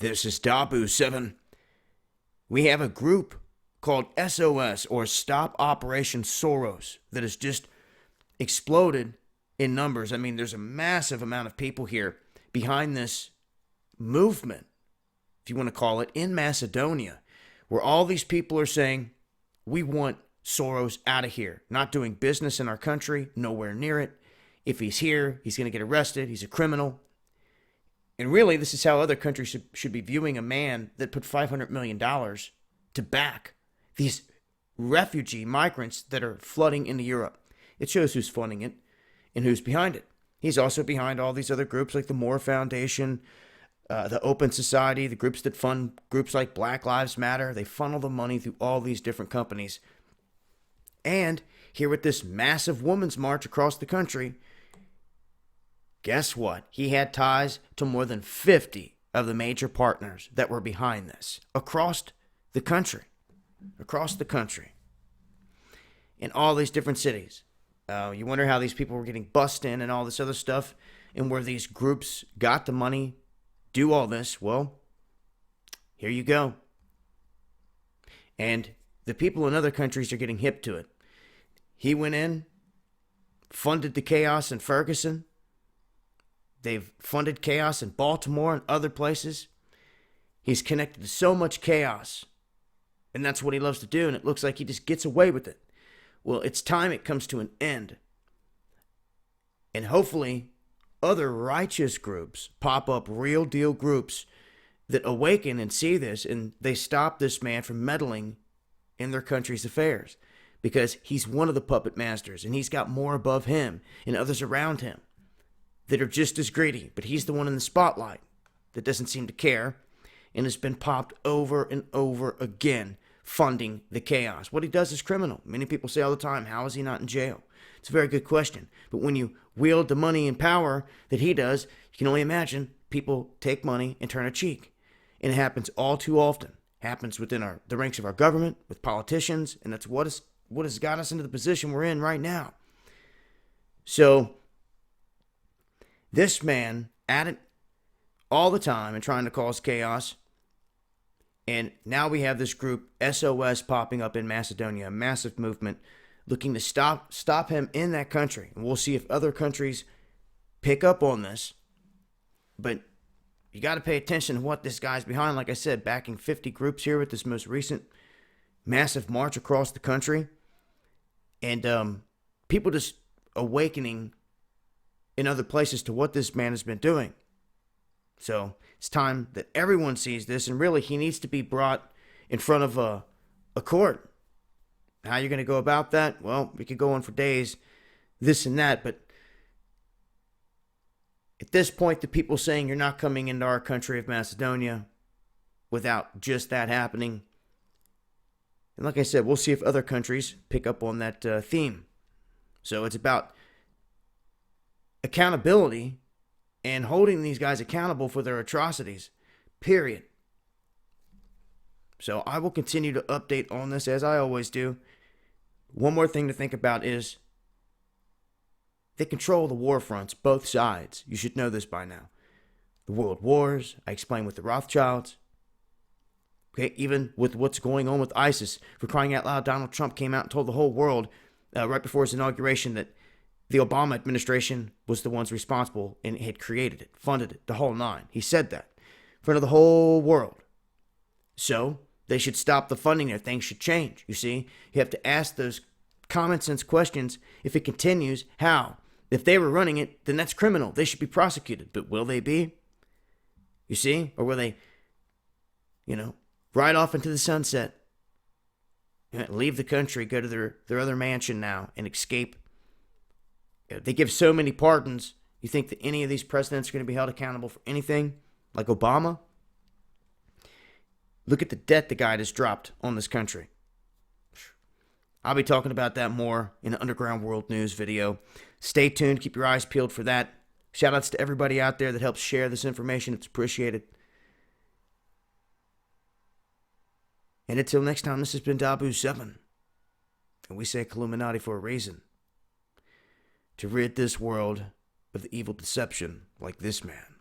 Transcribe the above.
This is Dabu7. We have a group called SOS, or Stop Operation Soros, that has just exploded in numbers. I mean, there's a massive amount of people here behind this movement, if you want to call it, in Macedonia, where all these people are saying, we want Soros out of here, not doing business in our country, nowhere near it. If he's here, he's going to get arrested. He's a criminal. And really, this is how other countries should be viewing a man that put $500 million to back these refugee migrants that are flooding into Europe. It shows who's funding it and who's behind it. He's also behind all these other groups like the Moore Foundation, the Open Society, the groups that fund groups like Black Lives Matter. They funnel the money through all these different companies. And here with this massive women's march across the country, guess what? He had ties to more than 50 of the major partners that were behind this across the country. Across the country. In all these different cities. You wonder how these people were getting bussed in and all this other stuff, and where these groups got the money, do all this. Well, here you go. And the people in other countries are getting hip to it. He went in, funded the chaos in Ferguson. They've funded chaos in Baltimore and other places. He's connected to so much chaos. And that's what he loves to do, and it looks like he just gets away with it. Well, it's time it comes to an end. And hopefully, other righteous groups pop up, real deal groups that awaken and see this, and they stop this man from meddling in their country's affairs. Because he's one of the puppet masters, and he's got more above him and others around him that are just as greedy. But he's the one in the spotlight that doesn't seem to care and has been popped over and over again, funding the chaos. What he does is criminal. Many people say all the time, how is he not in jail? It's a very good question. But when you wield the money and power that he does, you can only imagine people take money and turn a cheek. And it happens all too often. It happens within the ranks of our government, with politicians, and that's what has got us into the position we're in right now. So, this man at it all the time and trying to cause chaos. And now we have this group, SOS, popping up in Macedonia, a massive movement looking to stop him in that country. And we'll see if other countries pick up on this. But you got to pay attention to what this guy's behind. Like I said, backing 50 groups here with this most recent massive march across the country. And people just awakening in other places to what this man has been doing. So it's time that everyone sees this, and really he needs to be brought in front of a court. How you're going to go about that? Well, we could go on for days, this and that, but at this point, the people saying you're not coming into our country of Macedonia without just that happening. And like I said, we'll see if other countries pick up on that theme. So it's about accountability and holding these guys accountable for their atrocities, period. So I will continue to update on this as I always do. One more thing to think about is they control the war fronts, both sides. You should know this by now. The world wars, I explained with the Rothschilds. Okay, even with what's going on with ISIS. For crying out loud, Donald Trump came out and told the whole world right before his inauguration that the Obama administration was the ones responsible and had created it, funded it, the whole nine. He said that in front of the whole world. So they should stop the funding there. Things should change. You see, you have to ask those common sense questions. If it continues, how? If they were running it, then that's criminal. They should be prosecuted. But will they be? You see? Or will they, ride off into the sunset, leave the country, go to their other mansion now and escape? They give so many pardons. You think that any of these presidents are going to be held accountable for anything? Like Obama? Look at the debt the guy has dropped on this country. I'll be talking about that more in an Underground World News video. Stay tuned. Keep your eyes peeled for that. Shout outs to everybody out there that helps share this information. It's appreciated. And until next time, this has been Dabu7. And we say Illuminati for a reason. To rid this world of the evil deception like this man.